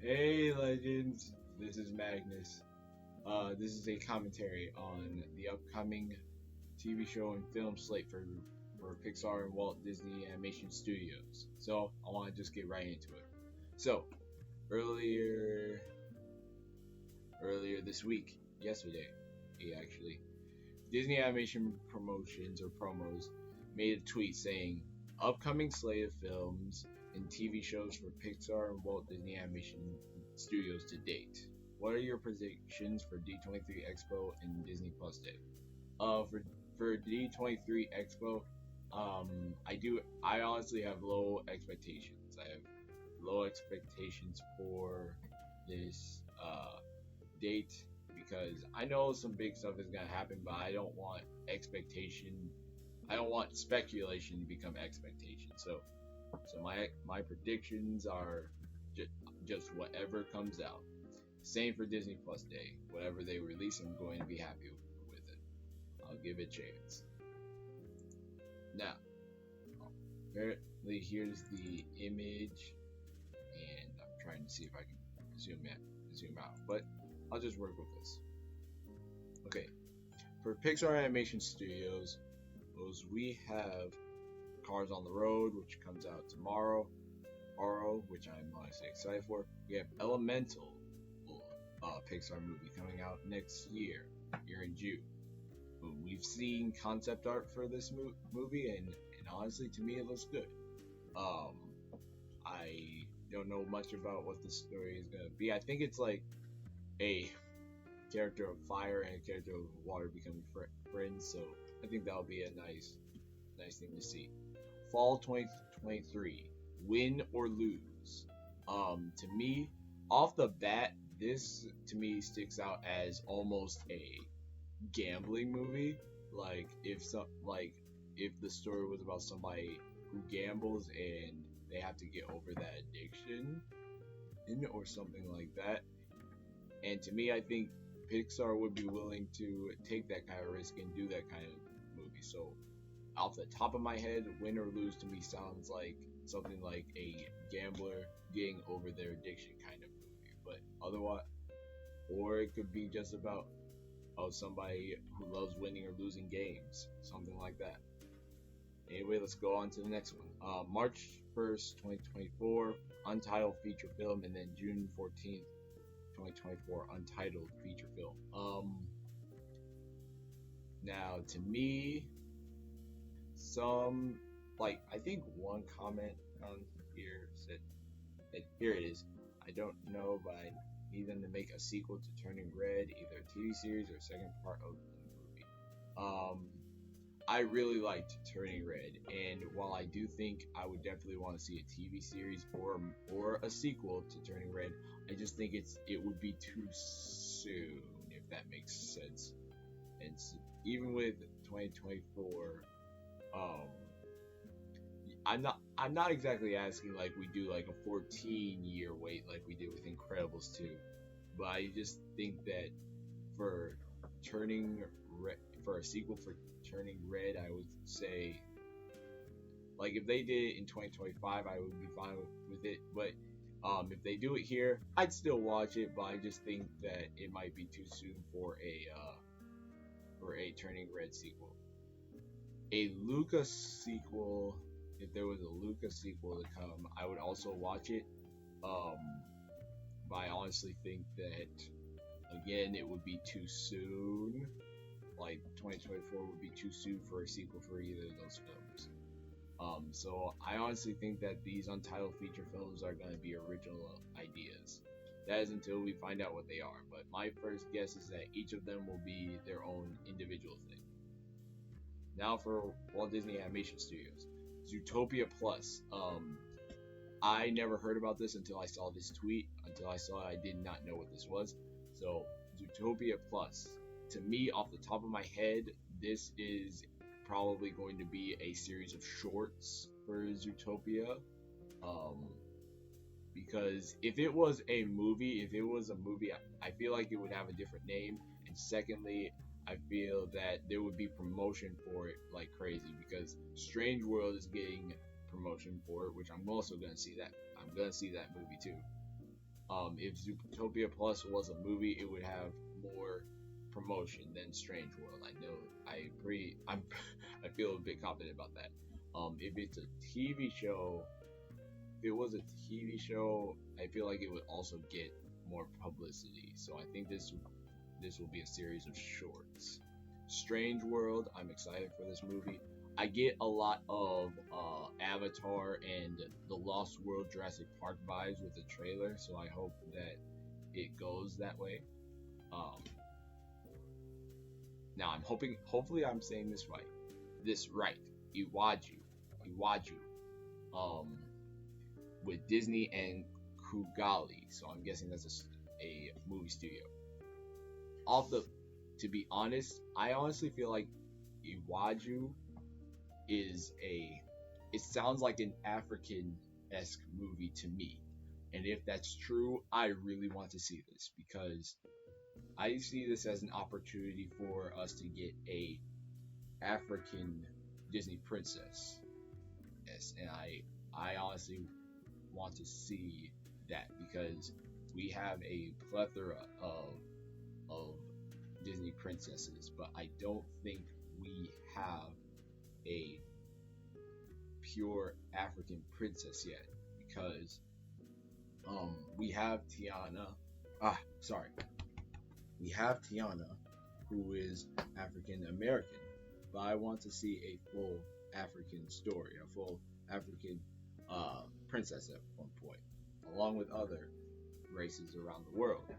Hey legends, this is Magnus. This is a commentary on the upcoming TV show and film slate for Pixar and Walt Disney Animation Studios. So I want to just get right into it. So earlier earlier this week, yesterday, actually, Disney Animation Promotions or promos made a tweet saying upcoming slate of films and TV shows for Pixar and Walt Disney Animation Studios to date. What are your predictions for D23 Expo and Disney Plus Day? For D23 Expo, I honestly have low expectations. I have low expectations for this date because I know some big stuff is gonna happen, but I don't want expectation. I don't want speculation to become expectation. So my predictions are just whatever comes out. Same for Disney Plus Day. Whatever they release, I'm going to be happy with it. I'll give it a chance. Now, apparently here's the image, and I'm trying to see if I can zoom out, but I'll just work with this. Okay, for Pixar Animation Studios, we have Cars on the Road, which comes out tomorrow. Which I'm honestly excited for. We have Elemental, Pixar movie coming out next year, here in June. We've seen concept art for this movie, and honestly, to me, it looks good. Um, I don't know much about what the story is gonna be. I think it's like a character of fire and a character of water becoming friends, so I think that'll be a nice thing to see. Fall 2023, win or lose. To me, off the bat, this to me sticks out as almost a gambling movie. If the story was about somebody who gambles and they have to get over that addiction, or something like that. And to me, I think Pixar would be willing to take that kind of risk and do that kind of movie. So off the top of my head, win or lose to me sounds like something like a gambler getting over their addiction kind of movie. But otherwise, or it could be just about somebody who loves winning or losing games, something like that. Anyway, let's go on to the next one. March 1st, 2024, untitled feature film, and then June 14th, 2024, untitled feature film. Now to me, I think one comment on here said that here it is. I don't know, but I need them to make a sequel to Turning Red, either a TV series or a second part of the movie. I really liked Turning Red, and while I do think I would definitely want to see a TV series or a sequel to Turning Red, I just think it would be too soon, if that makes sense. And even with 2024, I'm not exactly asking like we do like a 14-year wait like we did with Incredibles 2, but I just think that for for a sequel for Turning Red, I would say like if they did it in 2025, I would be fine with it. But if they do it here, I'd still watch it. But I just think that it might be too soon for a Turning Red sequel. A Luca sequel, if there was a Luca sequel to come, I would also watch it. But I honestly think that again, it would be too soon. Like 2024 would be too soon for a sequel for either of those films. So I honestly think that these untitled feature films are going to be original ideas. That is until we find out what they are. But my first guess is that each of them will be their own individual thing. Now for Walt Disney Animation Studios, Zootopia Plus. I never heard about this until I saw this tweet. Until I saw it, I did not know what this was. So Zootopia Plus. To me, off the top of my head, this is probably going to be a series of shorts for Zootopia. Because if it was a movie, I feel like it would have a different name. And secondly, I feel that there would be promotion for it like crazy because Strange World is getting promotion for it, which I'm also gonna see that. I'm gonna see that movie too. If Zootopia Plus was a movie, it would have more promotion than Strange World. I know. I'm. I feel a bit confident about that. If it's a TV show, if it was a TV show, I feel like it would also get more publicity. So I think this will be a series of shorts. Strange World, I'm excited for this movie. I get a lot of Avatar and the Lost World Jurassic Park vibes with the trailer, so I hope that it goes that way. Um, Now I'm hopefully I'm saying this right. Iwaju, Iwaju, um, with Disney and Kugali. So I'm guessing that's a movie studio. Off the, to be honest, I honestly feel like Iwaju is a. It sounds like an African-esque movie to me, and if that's true, I really want to see this because I see this as an opportunity for us to get a African Disney princess. Yes, and I honestly want to see that because we have a plethora of Disney princesses, but I don't think we have a pure African princess yet because we have Tiana. Sorry, we have Tiana, who is African American, but I want to see a full African story, a full African princess at one point, along with other races around the world.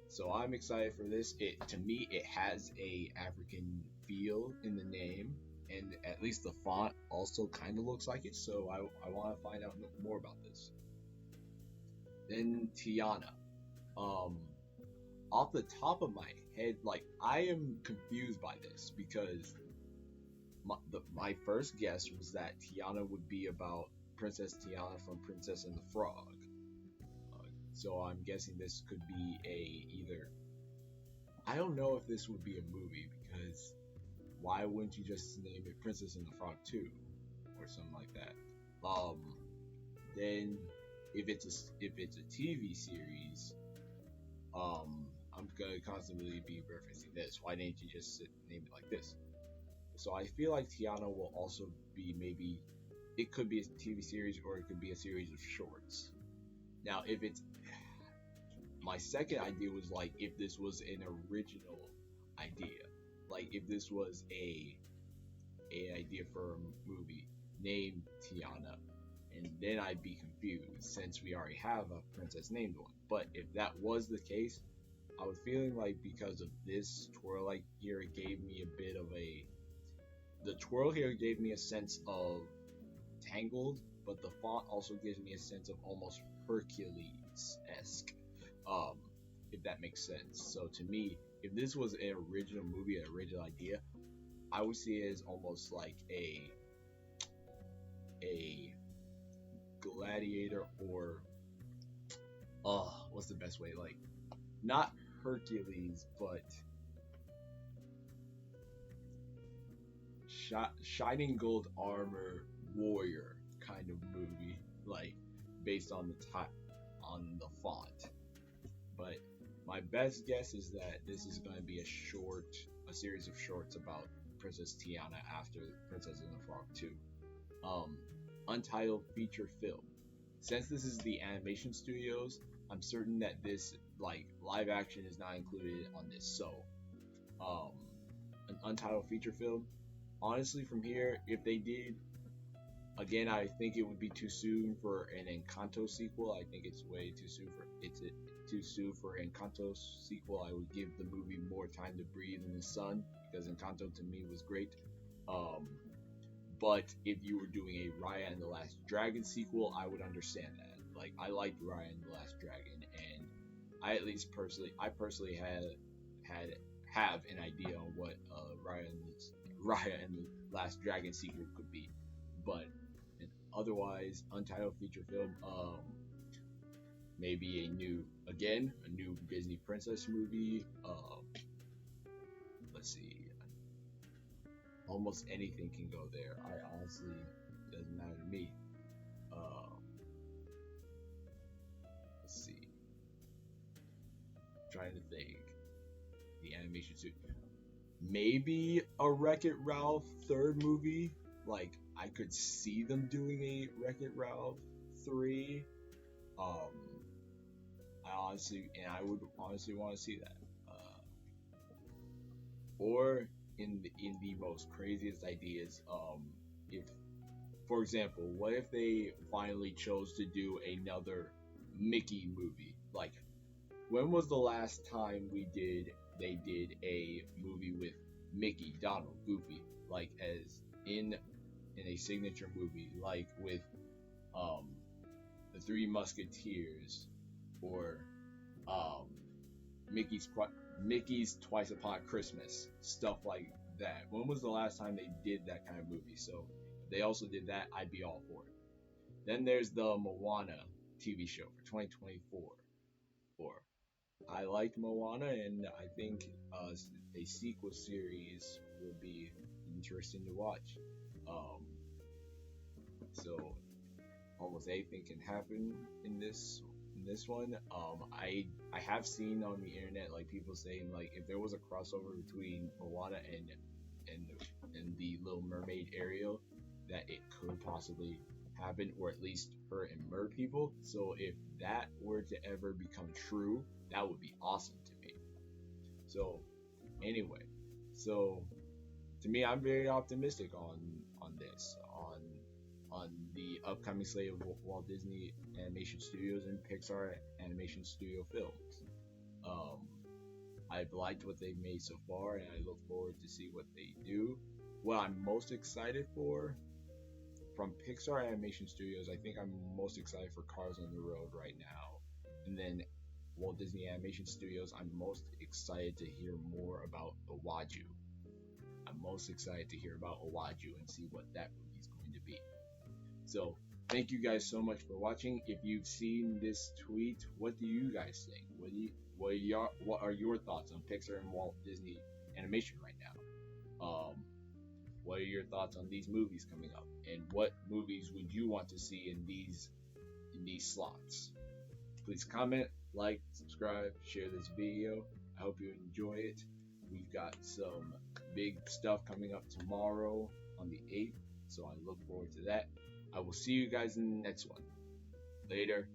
So I'm excited for this. To me, it has a African feel in the name, and at least the font also kind of looks like it. So I want to find out more about this. Then Tiana. Off the top of my head, like I am confused by this because my first guess was that Tiana would be about Princess Tiana from Princess and the Frog. So I'm guessing this could be either. I don't know if this would be a movie because why wouldn't you just name it Princess and the Frog 2 or something like that? Then if it's a TV series, I'm gonna constantly be referencing this. Why didn't you just name it like this? So I feel like Tiana will also be maybe it could be a TV series or it could be a series of shorts. Now, if it's my second idea was like if this was an original idea, like if this was a idea for a movie named Tiana, and then I'd be confused since we already have a princess named one. But if that was the case, I was feeling like because of this twirl like here, it gave me a bit of the twirl here gave me a sense of Tangled, but the font also gives me a sense of almost Hercules-esque, if that makes sense. So to me, if this was an original movie, an original idea, I would see it as almost like a gladiator or what's the best way? Like not Hercules, but shining gold armor warrior kind of movie, like based on the font. But my best guess is that this is going to be a series of shorts about Princess Tiana after Princess and the Frog 2. Untitled feature film. Since this is the animation studios, I'm certain that this like live action is not included on this. So, an untitled feature film. Honestly, from here, if they did, again, I think it would be too soon for an Encanto sequel. I think it's way too soon for Encanto sequel. I would give the movie more time to breathe in the sun because Encanto to me was great. But if you were doing a Raya and the Last Dragon sequel, I would understand that. Like I liked Raya and the Last Dragon, and I personally have an idea on what Raya and the Last Dragon sequel could be, but otherwise, untitled feature film. Maybe a new Disney princess movie. Let's see. Almost anything can go there. I honestly doesn't matter to me. trying to think. The animation studio. Maybe a Wreck-It Ralph third movie. Like I could see them doing a Wreck-It Ralph 3. Um, I would honestly want to see that. Or in the most craziest ideas, if for example, what if they finally chose to do another Mickey movie? Like, when was the last time they did a movie with Mickey, Donald, Goofy, like as in a signature movie, like with um the Three Musketeers or um Mickey's Mickey's Twice Upon Christmas, stuff like that. When was the last time they did that kind of movie? So if they also did that, I'd be all for it. Then there's the Moana TV show for 2024. Or I liked Moana, and I think a sequel series will be interesting to watch. Um, so almost anything can happen in this one. I have seen on the internet like people saying like if there was a crossover between Moana and the Little Mermaid Ariel, that it could possibly happen, or at least hurt and murder people. So if that were to ever become true, that would be awesome to me. So anyway, so to me, I'm very optimistic on this on the upcoming slate of Walt Disney Animation Studios and Pixar Animation Studio films. Um, I've liked what they've made so far, and I look forward to see what they do. What I'm most excited for from Pixar Animation Studios, I think I'm most excited for Cars on the Road right now, and then Walt Disney Animation Studios, I'm most excited to hear more about Awaju. I'm most excited to hear about Awaju and see what that movie is going to be. So, thank you guys so much for watching. If you've seen this tweet, what do you guys think? What are your thoughts on Pixar and Walt Disney Animation right now? What are your thoughts on these movies coming up? And what movies would you want to see in these slots? Please comment, like, subscribe, share this video. I hope you enjoy it. We've got some big stuff coming up tomorrow on the 8th, so I look forward to that. I will see you guys in the next one. Later.